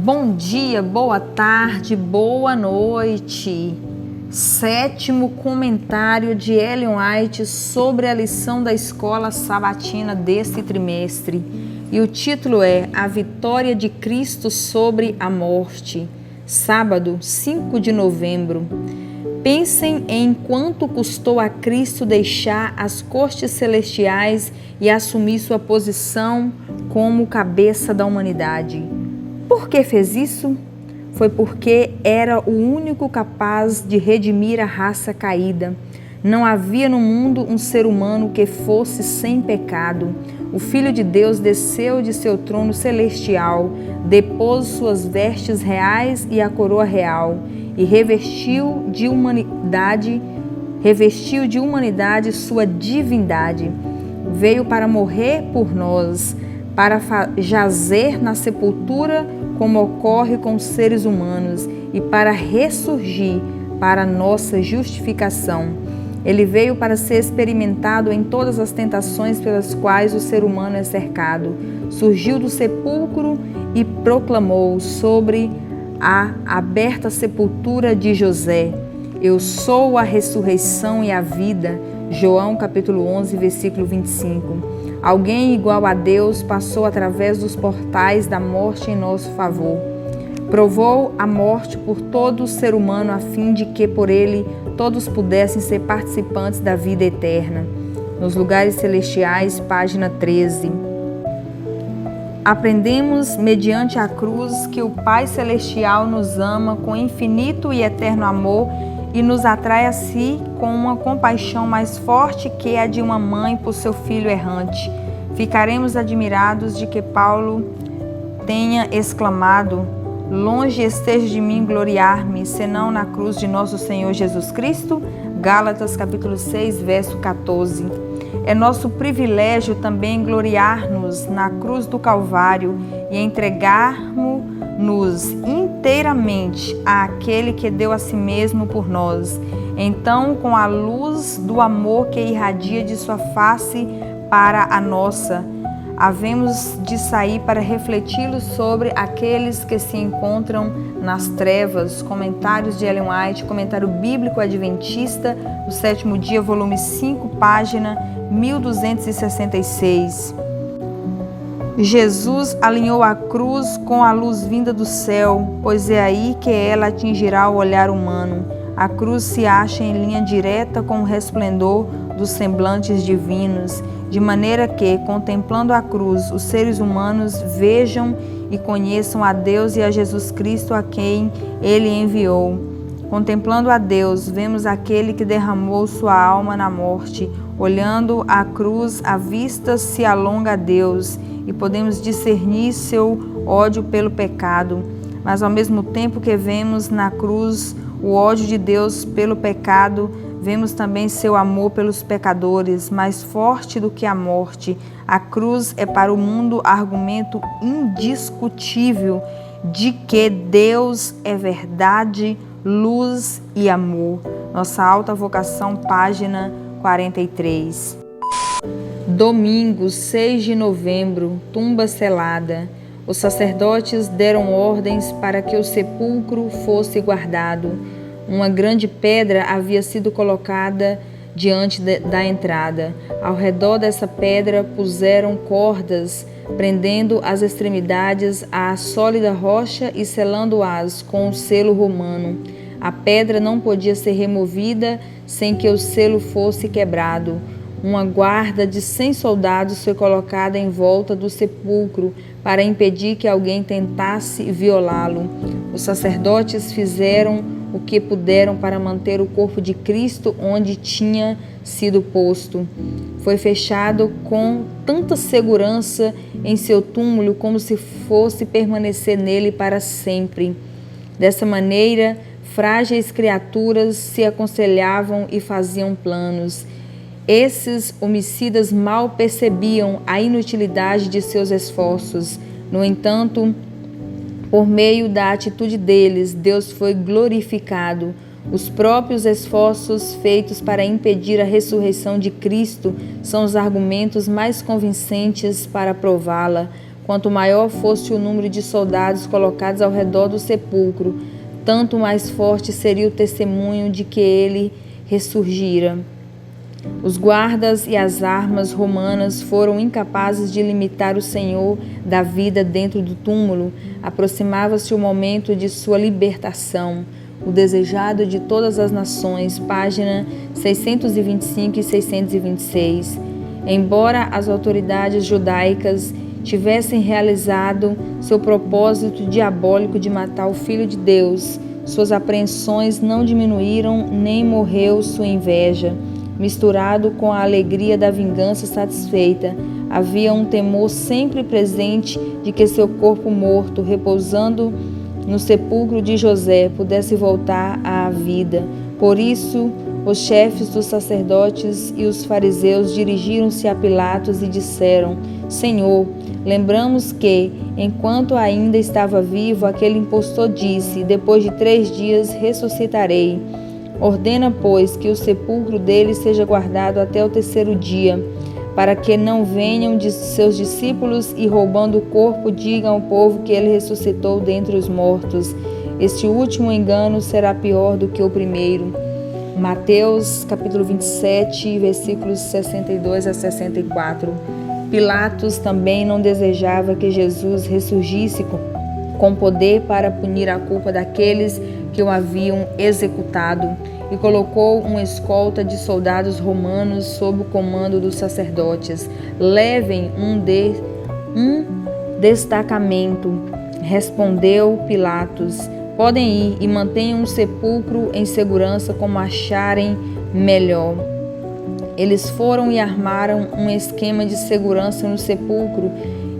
Bom dia, boa tarde, boa noite. 7º comentário de Ellen White sobre a lição da escola sabatina deste trimestre. E o título é A Vitória de Cristo sobre a Morte. Sábado, 5 de novembro. Pensem em quanto custou a Cristo deixar as cortes celestiais e assumir sua posição como cabeça da humanidade. Por que fez isso? Foi porque era o único capaz de redimir a raça caída. Não havia no mundo um ser humano que fosse sem pecado. O Filho de Deus desceu de seu trono celestial, depôs suas vestes reais e a coroa real, e revestiu de humanidade sua divindade. Veio para morrer por nós, para jazer na sepultura como ocorre com os seres humanos e para ressurgir para nossa justificação. Ele veio para ser experimentado em todas as tentações pelas quais o ser humano é cercado. Surgiu do sepulcro e proclamou sobre a aberta sepultura de José: Eu sou a ressurreição e a vida. João capítulo 11, versículo 25. Alguém igual a Deus passou através dos portais da morte em nosso favor. Provou a morte por todo o ser humano a fim de que por ele todos pudessem ser participantes da vida eterna. Nos lugares celestiais, página 13. Aprendemos, mediante a cruz, que o Pai Celestial nos ama com infinito e eterno amor e nos atrai a si com uma compaixão mais forte que a de uma mãe por seu filho errante. Ficaremos admirados de que Paulo tenha exclamado: Longe esteja de mim gloriar-me, senão na cruz de nosso Senhor Jesus Cristo. Gálatas capítulo 6, verso 14. É nosso privilégio também gloriar-nos na cruz do Calvário e entregarmos-nos inteiramente àquele que deu a si mesmo por nós. Então, com a luz do amor que irradia de sua face para a nossa, havemos de sair para refleti-lo sobre aqueles que se encontram nas trevas. Comentários de Ellen White, Comentário Bíblico Adventista, do 7º dia, volume 5, página 1266. Jesus alinhou a cruz com a luz vinda do céu, pois é aí que ela atingirá o olhar humano. A cruz se acha em linha direta com o resplendor dos semblantes divinos, de maneira que, contemplando a cruz, os seres humanos vejam e conheçam a Deus e a Jesus Cristo a quem Ele enviou. Contemplando a Deus, vemos aquele que derramou sua alma na morte. Olhando a cruz, a vista se alonga a Deus e podemos discernir seu ódio pelo pecado. Mas ao mesmo tempo que vemos na cruz o ódio de Deus pelo pecado, vemos também seu amor pelos pecadores, mais forte do que a morte. A cruz é para o mundo argumento indiscutível de que Deus é verdade, luz e amor. Nossa Alta Vocação, página 43. Domingo, 6 de novembro, tumba selada. Os sacerdotes deram ordens para que o sepulcro fosse guardado. Uma grande pedra havia sido colocada diante da entrada. Ao redor dessa pedra puseram cordas, prendendo as extremidades à sólida rocha e selando-as com o selo romano. A pedra não podia ser removida sem que o selo fosse quebrado. Uma guarda de 100 soldados foi colocada em volta do sepulcro para impedir que alguém tentasse violá-lo. Os sacerdotes fizeram o que puderam para manter o corpo de Cristo onde tinha sido posto. Foi fechado com tanta segurança em seu túmulo como se fosse permanecer nele para sempre. Dessa maneira, frágeis criaturas se aconselhavam e faziam planos. Esses homicidas mal percebiam a inutilidade de seus esforços. No entanto, por meio da atitude deles, Deus foi glorificado. Os próprios esforços feitos para impedir a ressurreição de Cristo são os argumentos mais convincentes para prová-la. quanto maior fosse o número de soldados colocados ao redor do sepulcro, tanto mais forte seria o testemunho de que ele ressurgira. Os guardas e as armas romanas foram incapazes de limitar o Senhor da vida dentro do túmulo. Aproximava-se o momento de sua libertação. O desejado de todas as nações, página 625 e 626. Embora as autoridades judaicas tivessem realizado seu propósito diabólico de matar o Filho de Deus, suas apreensões não diminuíram nem morreu sua inveja. Misturado com a alegria da vingança satisfeita, havia um temor sempre presente de que seu corpo morto, repousando no sepulcro de José, pudesse voltar à vida. Por isso, os chefes dos sacerdotes e os fariseus dirigiram-se a Pilatos e disseram: Senhor, lembramos que, enquanto ainda estava vivo, aquele impostor disse: depois de 3 dias ressuscitarei. Ordena, pois, que o sepulcro dele seja guardado até o 3º dia, para que não venham de seus discípulos e, roubando o corpo, digam ao povo que ele ressuscitou dentre os mortos. Este último engano será pior do que o primeiro. Mateus, capítulo 27, versículos 62 a 64. Pilatos também não desejava que Jesus ressurgisse com poder para punir a culpa daqueles que o haviam executado, e colocou uma escolta de soldados romanos sob o comando dos sacerdotes. Levem um destacamento, respondeu Pilatos. Podem ir e mantenham o sepulcro em segurança como acharem melhor. Eles foram e armaram um esquema de segurança no sepulcro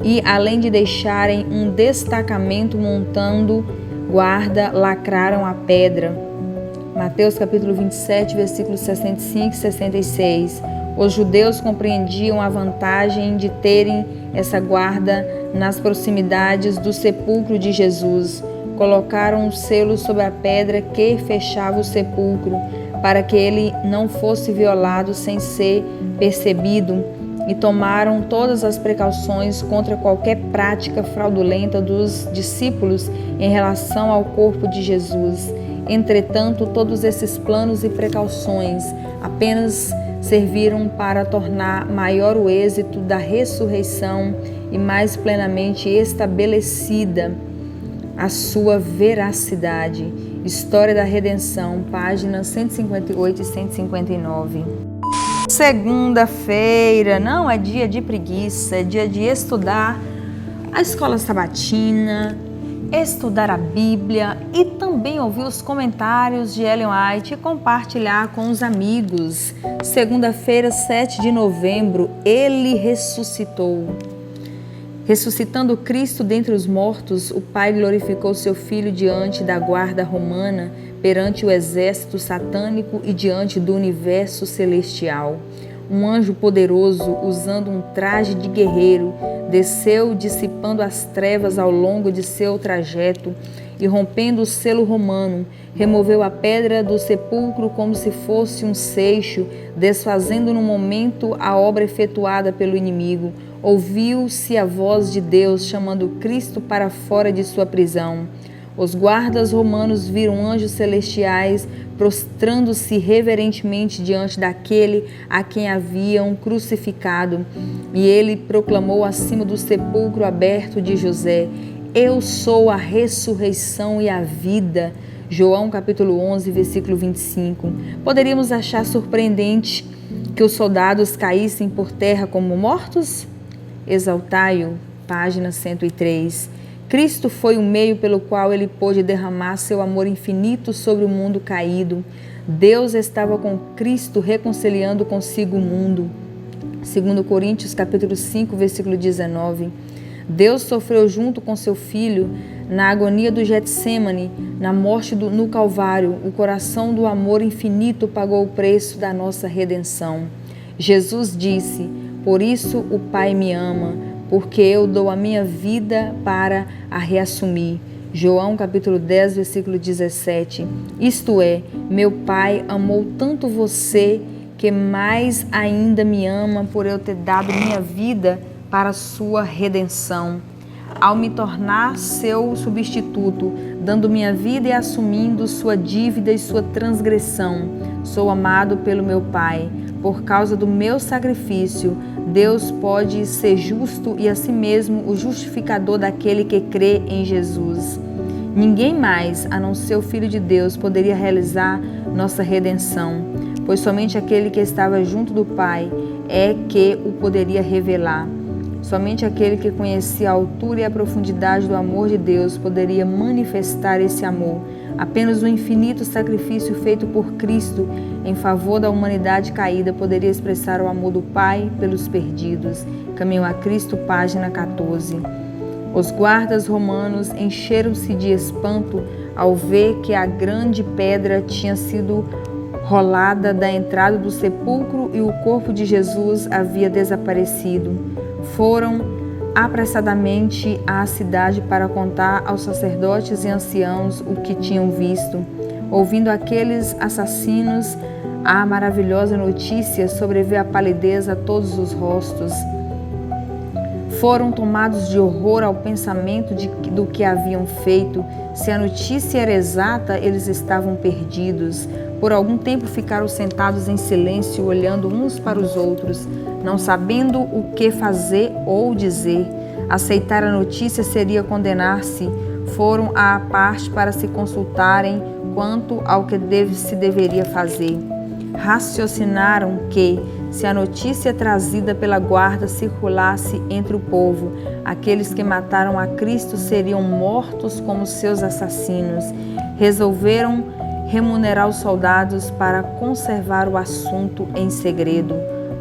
e, além de deixarem um destacamento montando guarda, lacraram a pedra. Mateus capítulo 27, versículos 65 e 66. Os judeus compreendiam a vantagem de terem essa guarda nas proximidades do sepulcro de Jesus. Colocaram um selo sobre a pedra que fechava o sepulcro, para que ele não fosse violado sem ser percebido, e tomaram todas as precauções contra qualquer prática fraudulenta dos discípulos em relação ao corpo de Jesus. Entretanto, todos esses planos e precauções apenas serviram para tornar maior o êxito da ressurreição e mais plenamente estabelecida a sua veracidade. História da Redenção, páginas 158 e 159. Segunda-feira não é dia de preguiça, é dia de estudar a escola sabatina, estudar a Bíblia e também ouvir os comentários de Ellen White e compartilhar com os amigos. Segunda-feira, 7 de novembro, ele ressuscitou. Ressuscitando Cristo dentre os mortos, o Pai glorificou seu Filho diante da guarda romana, perante o exército satânico e diante do universo celestial. Um anjo poderoso, usando um traje de guerreiro, desceu dissipando as trevas ao longo de seu trajeto e, rompendo o selo romano, removeu a pedra do sepulcro como se fosse um seixo, desfazendo no momento a obra efetuada pelo inimigo. Ouviu-se a voz de Deus chamando Cristo para fora de sua prisão. Os guardas romanos viram anjos celestiais prostrando-se reverentemente diante daquele a quem haviam crucificado. E ele proclamou acima do sepulcro aberto de José: Eu sou a ressurreição e a vida. João capítulo 11, versículo 25. Poderíamos achar surpreendente que os soldados caíssem por terra como mortos? Exaltai-o, página 103. Cristo foi o meio pelo qual ele pôde derramar seu amor infinito sobre o mundo caído. Deus estava com Cristo reconciliando consigo o mundo. 2 Coríntios capítulo 5, versículo 19. Deus sofreu junto com seu Filho na agonia do Getsêmani, na morte no Calvário. O coração do amor infinito pagou o preço da nossa redenção. Jesus disse: Por isso o Pai me ama, porque eu dou a minha vida para a reassumir. João capítulo 10, versículo 17. Isto é, meu Pai amou tanto você que mais ainda me ama por eu ter dado minha vida para a sua redenção. ao me tornar seu substituto, dando minha vida e assumindo sua dívida e sua transgressão. Sou amado pelo meu Pai. Por causa do meu sacrifício, Deus pode ser justo e assim mesmo o justificador daquele que crê em Jesus. Ninguém mais, a não ser o Filho de Deus, poderia realizar nossa redenção, pois somente aquele que estava junto do Pai é que o poderia revelar. Somente aquele que conhecia a altura e a profundidade do amor de Deus poderia manifestar esse amor. Apenas o infinito sacrifício feito por Cristo em favor da humanidade caída poderia expressar o amor do Pai pelos perdidos. Caminho a Cristo, página 14. Os guardas romanos encheram-se de espanto ao ver que a grande pedra tinha sido rolada da entrada do sepulcro e o corpo de Jesus havia desaparecido. Foram apressadamente à cidade para contar aos sacerdotes e anciãos o que tinham visto. Ouvindo aqueles assassinos a maravilhosa notícia, sobreveio a palidez a todos os rostos. Foram tomados de horror ao pensamento do que haviam feito. Se a notícia era exata, eles estavam perdidos. Por algum tempo ficaram sentados em silêncio, olhando uns para os outros, não sabendo o que fazer ou dizer. Aceitar a notícia seria condenar-se. Foram à parte para se consultarem quanto ao que se deveria fazer. Raciocinaram que, se a notícia trazida pela guarda circulasse entre o povo, aqueles que mataram a Cristo seriam mortos como seus assassinos. Resolveram remunerar os soldados para conservar o assunto em segredo.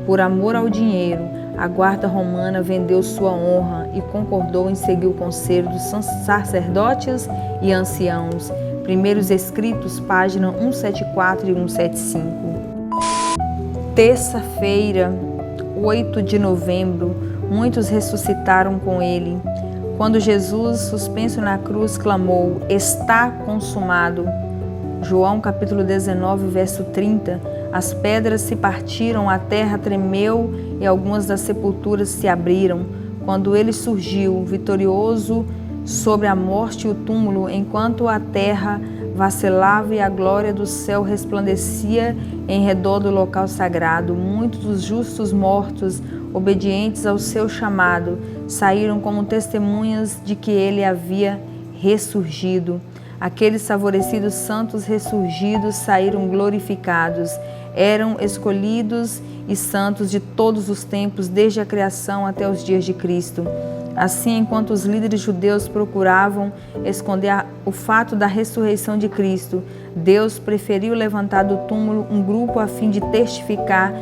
Por amor ao dinheiro, a guarda romana vendeu sua honra e concordou em seguir o conselho dos sacerdotes e anciãos. Primeiros Escritos, página 174 e 175. Terça-feira, 8 de novembro, muitos ressuscitaram com ele. Quando Jesus, suspenso na cruz, clamou: "Está consumado", João capítulo 19, verso 30, as pedras se partiram, a terra tremeu e algumas das sepulturas se abriram. Quando ele surgiu, vitorioso sobre a morte e o túmulo, enquanto a terra vacilava e a glória do céu resplandecia em redor do local sagrado, muitos dos justos mortos, obedientes ao seu chamado, saíram como testemunhas de que ele havia ressurgido. Aqueles favorecidos santos ressurgidos saíram glorificados. Eram escolhidos e santos de todos os tempos, desde a criação até os dias de Cristo. Assim, enquanto os líderes judeus procuravam esconder o fato da ressurreição de Cristo, Deus preferiu levantar do túmulo um grupo a fim de testificar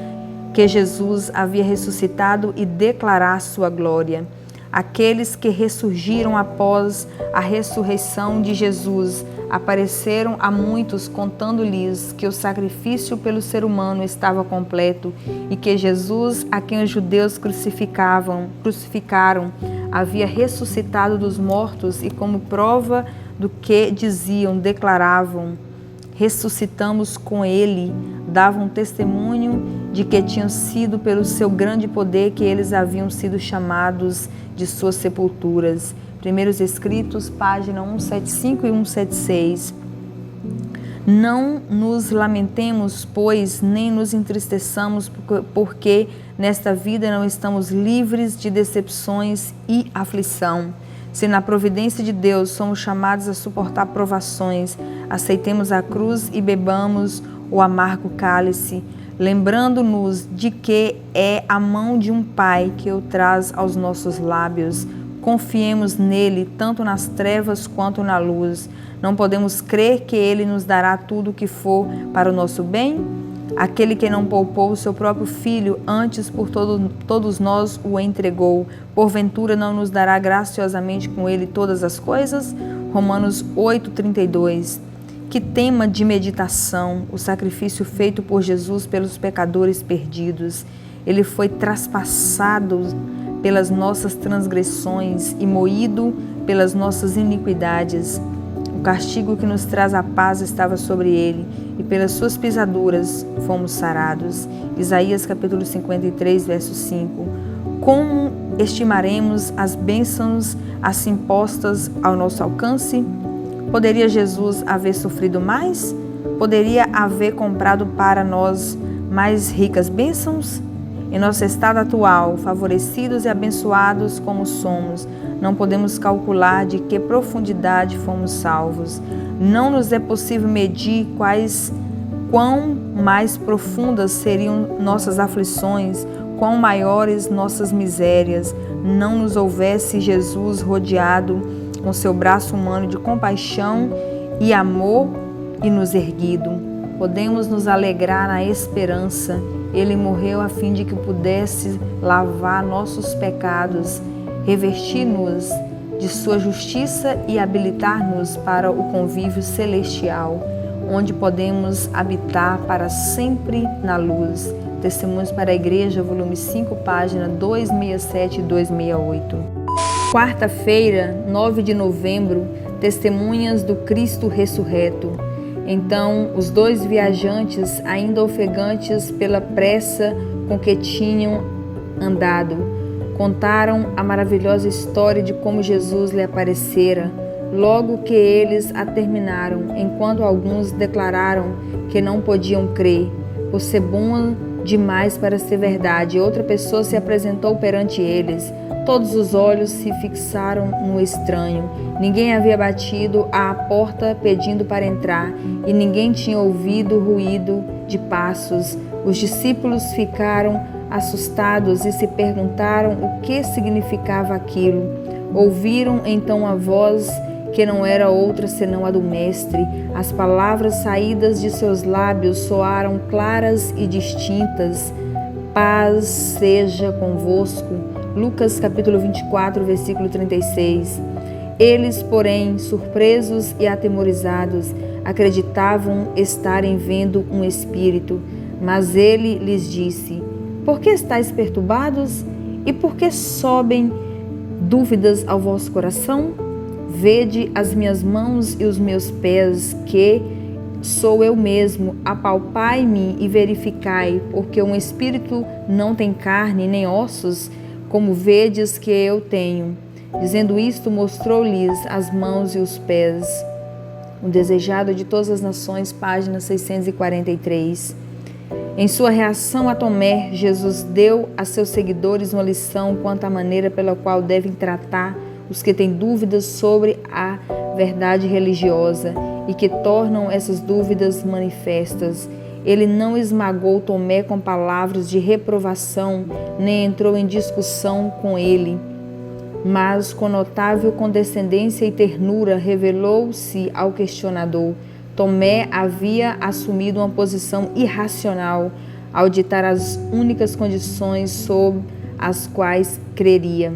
que Jesus havia ressuscitado e declarar sua glória. Aqueles que ressurgiram após a ressurreição de Jesus apareceram a muitos, contando-lhes que o sacrifício pelo ser humano estava completo e que Jesus, a quem os judeus crucificaram, havia ressuscitado dos mortos, e como prova do que diziam, declaravam: "Ressuscitamos com ele", davam testemunho de que tinham sido pelo seu grande poder que eles haviam sido chamados de suas sepulturas. Primeiros Escritos, página 175 e 176. Não nos lamentemos, pois, nem nos entristeçamos, porque nesta vida não estamos livres de decepções e aflição. Se na providência de Deus somos chamados a suportar provações, aceitemos a cruz e bebamos o amargo cálice, lembrando-nos de que é a mão de um Pai que o traz aos nossos lábios. Confiemos nele, tanto nas trevas quanto na luz. Não podemos crer que ele nos dará tudo o que for para o nosso bem? Aquele que não poupou o seu próprio Filho, antes por todos nós o entregou, porventura não nos dará graciosamente com ele todas as coisas? Romanos 8:32. Que tema de meditação, o sacrifício feito por Jesus pelos pecadores perdidos. Ele foi traspassado pelas nossas transgressões e moído pelas nossas iniquidades. O castigo que nos traz a paz estava sobre ele, e pelas suas pisaduras fomos sarados. Isaías capítulo 53, verso 5. estimaremos as bênçãos assim postas ao nosso alcance? Poderia Jesus haver sofrido mais? Poderia haver comprado para nós mais ricas bênçãos? Em nosso estado atual, favorecidos e abençoados como somos, não podemos calcular de que profundidade fomos salvos. Não nos é possível medir quão mais profundas seriam nossas aflições, quão maiores nossas misérias, não nos houvesse Jesus rodeado com seu braço humano de compaixão e amor e nos erguido. Podemos nos alegrar na esperança. Ele morreu a fim de que pudesse lavar nossos pecados, revestir-nos de sua justiça e habilitar-nos para o convívio celestial, onde podemos habitar para sempre na luz. Testemunhos para a Igreja, volume 5, página 267 e 268. Quarta-feira, 9 de novembro, Testemunhas do Cristo ressurreto. Então, os dois viajantes, ainda ofegantes pela pressa com que tinham andado, contaram a maravilhosa história de como Jesus lhe aparecera, logo que eles a terminaram, enquanto alguns declararam que não podiam crer, por ser bom demais para ser verdade. Outra pessoa se apresentou perante eles. Todos os olhos se fixaram no estranho. Ninguém havia batido à porta pedindo para entrar e ninguém tinha ouvido ruído de passos. Os discípulos ficaram assustados e se perguntaram o que significava aquilo. Ouviram então a voz que não era outra senão a do Mestre. As palavras saídas de seus lábios soaram claras e distintas. Paz seja convosco. Lucas capítulo 24, versículo 36. Eles, porém, surpresos e atemorizados, acreditavam estarem vendo um espírito. Mas ele lhes disse: por que estáis perturbados? E por que sobem dúvidas ao vosso coração? Vede as minhas mãos e os meus pés, que sou eu mesmo. Apalpai-me e verificai, porque um espírito não tem carne nem ossos, como vedes que eu tenho. Dizendo isto, mostrou-lhes as mãos e os pés. O Desejado de Todas as Nações, página 643. Em sua reação a Tomé, Jesus deu a seus seguidores uma lição quanto à maneira pela qual devem tratar os que têm dúvidas sobre a verdade religiosa e que tornam essas dúvidas manifestas. Ele não esmagou Tomé com palavras de reprovação, nem entrou em discussão com ele, mas com notável condescendência e ternura revelou-se ao questionador. Tomé havia assumido uma posição irracional ao ditar as únicas condições sob as quais creria.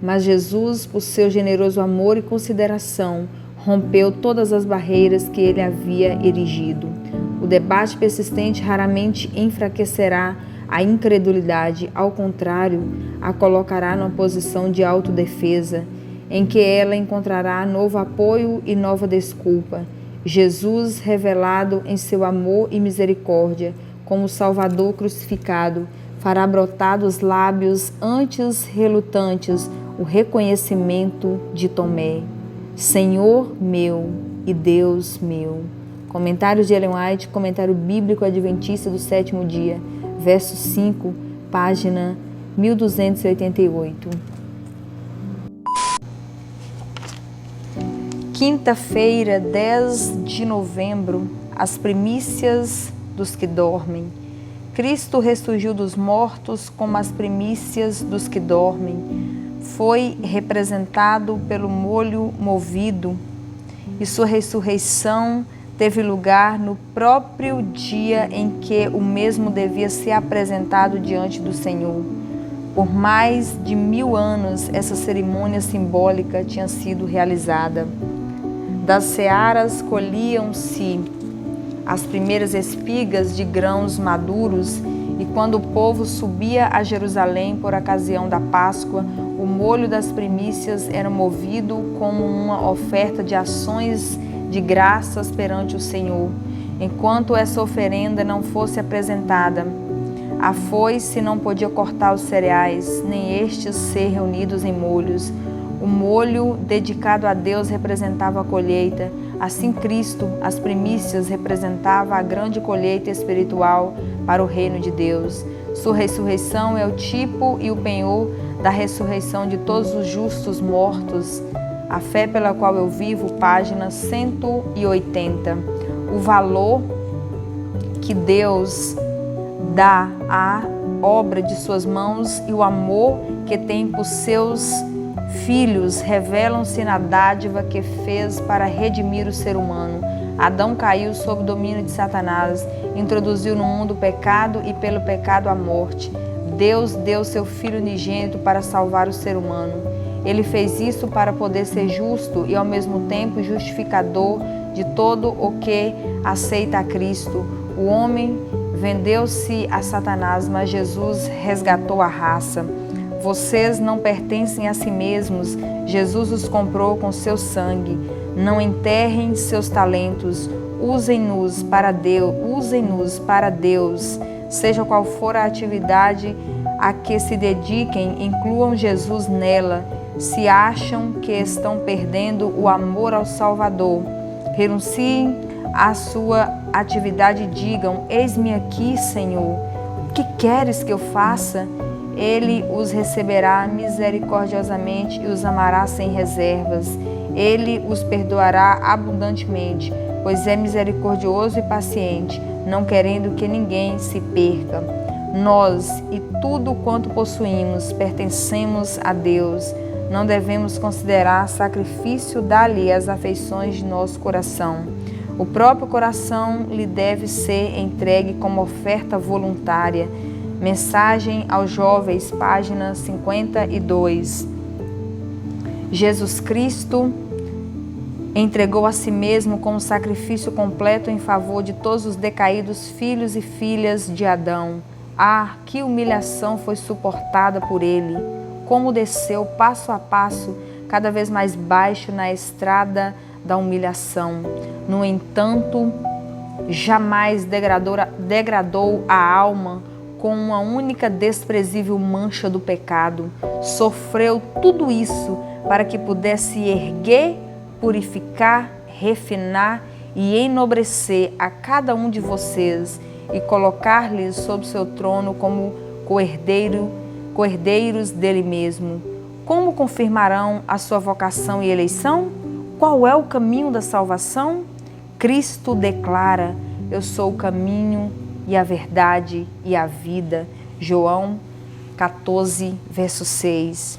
Mas Jesus, por seu generoso amor e consideração, rompeu todas as barreiras que ele havia erigido. O debate persistente raramente enfraquecerá a incredulidade, ao contrário, a colocará numa posição de autodefesa, em que ela encontrará novo apoio e nova desculpa. Jesus, revelado em seu amor e misericórdia, como Salvador crucificado, fará brotar dos lábios antes relutantes o reconhecimento de Tomé: Senhor meu e Deus meu. Comentários de Ellen White, Comentário Bíblico Adventista do Sétimo Dia, verso 5, página 1288. Quinta-feira, 10 de novembro, as primícias dos que dormem. Cristo ressurgiu dos mortos como as primícias dos que dormem. Foi representado pelo molho movido e sua ressurreição teve lugar no próprio dia em que o mesmo devia ser apresentado diante do Senhor. Por mais de 1000 anos, essa cerimônia simbólica tinha sido realizada. Das searas colhiam-se as primeiras espigas de grãos maduros, e quando o povo subia a Jerusalém por ocasião da Páscoa, o molho das primícias era movido como uma oferta de ações de graças perante o Senhor. Enquanto essa oferenda não fosse apresentada, A foice não podia cortar os cereais, nem estes ser reunidos em molhos. O molho dedicado a Deus representava a colheita. Assim Cristo, as primícias, representava a grande colheita espiritual para o reino de Deus. Sua ressurreição é o tipo e o penhor da ressurreição de todos os justos mortos. A fé pela qual eu vivo, página 180. O valor que Deus dá à obra de suas mãos e o amor que tem por seus filhos revelam-se na dádiva que fez para redimir o ser humano. Adão caiu sob o domínio de Satanás, introduziu no mundo o pecado e pelo pecado a morte. Deus deu seu Filho unigênito para salvar o ser humano. Ele fez isso para poder ser justo e ao mesmo tempo justificador de todo o que aceita a Cristo. O homem vendeu-se a Satanás, mas Jesus resgatou a raça. Vocês não pertencem a si mesmos, Jesus os comprou com seu sangue. Não enterrem seus talentos, usem-nos para Deus. Seja qual for a atividade a que se dediquem, incluam Jesus nela. Se acham que estão perdendo o amor ao Salvador, renunciem à sua atividade e digam: eis-me aqui, Senhor. O que queres que eu faça? Ele os receberá misericordiosamente e os amará sem reservas. Ele os perdoará abundantemente, pois é misericordioso e paciente, não querendo que ninguém se perca. Nós e tudo quanto possuímos pertencemos a Deus. Não devemos considerar sacrifício dar-lhe as afeições de nosso coração. O próprio coração lhe deve ser entregue como oferta voluntária. Mensagem aos jovens, página 52. Jesus Cristo entregou a si mesmo como sacrifício completo em favor de todos os decaídos filhos e filhas de Adão. Ah, que humilhação foi suportada por ele! Como desceu passo a passo, cada vez mais baixo na estrada da humilhação. No entanto, jamais degradou a alma com uma única desprezível mancha do pecado. Sofreu tudo isso para que pudesse erguer, purificar, refinar e enobrecer a cada um de vocês e colocar-lhes sob seu trono como co-herdeiros dele mesmo. Como confirmarão a sua vocação e eleição? Qual é o caminho da salvação? Cristo declara: eu sou o caminho e a verdade e a vida. João 14, verso 6.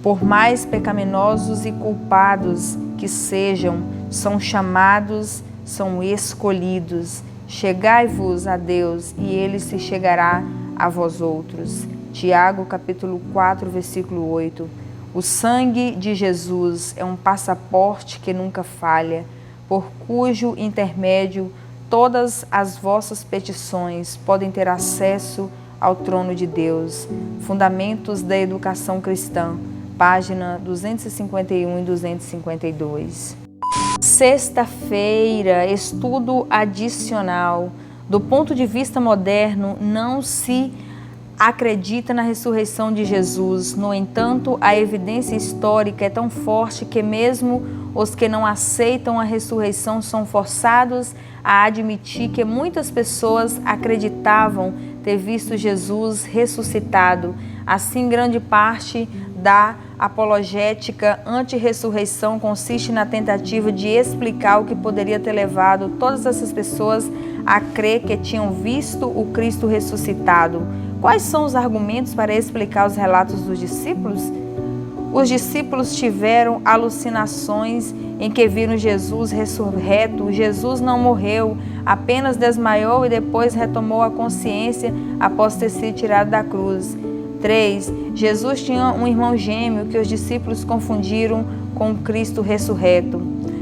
Por mais pecaminosos e culpados que sejam, são chamados, são escolhidos. Chegai-vos a Deus e Ele se chegará a vós outros. Tiago, capítulo 4, versículo 8. O sangue de Jesus é um passaporte que nunca falha, por cujo intermédio todas as vossas petições podem ter acesso ao trono de Deus. Fundamentos da Educação Cristã, página 251 e 252. Sexta-feira, estudo adicional. Do ponto de vista moderno, não se acredita na ressurreição de Jesus. No entanto, a evidência histórica é tão forte que mesmo os que não aceitam a ressurreição são forçados a admitir que muitas pessoas acreditavam ter visto Jesus ressuscitado. Assim, grande parte da apologética anti-ressurreição consiste na tentativa de explicar o que poderia ter levado todas essas pessoas a crer que tinham visto o Cristo ressuscitado. Quais são os argumentos para explicar os relatos dos discípulos? Os discípulos tiveram alucinações em que viram Jesus ressurreto. Jesus não morreu, apenas desmaiou e depois retomou a consciência após ter sido tirado da cruz. 3. Jesus tinha um irmão gêmeo que os discípulos confundiram com o Cristo ressurreto.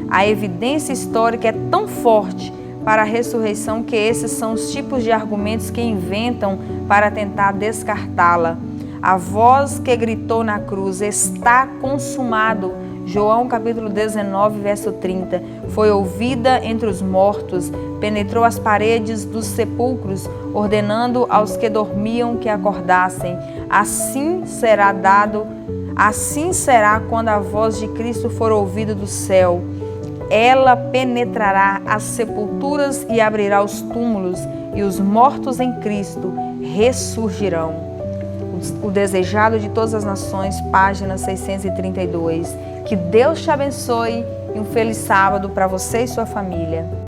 A evidência histórica é tão forte para a ressurreição que esses são os tipos de argumentos que inventam para tentar descartá-la. A voz que gritou na cruz: está consumado, João capítulo 19, verso 30. Foi ouvida entre os mortos, penetrou as paredes dos sepulcros, ordenando aos que dormiam que acordassem. Assim será quando a voz de Cristo for ouvida do céu. Ela penetrará as sepulturas e abrirá os túmulos, e os mortos em Cristo ressurgirão. O Desejado de Todas as Nações, página 632. Que Deus te abençoe e um feliz sábado para você e sua família.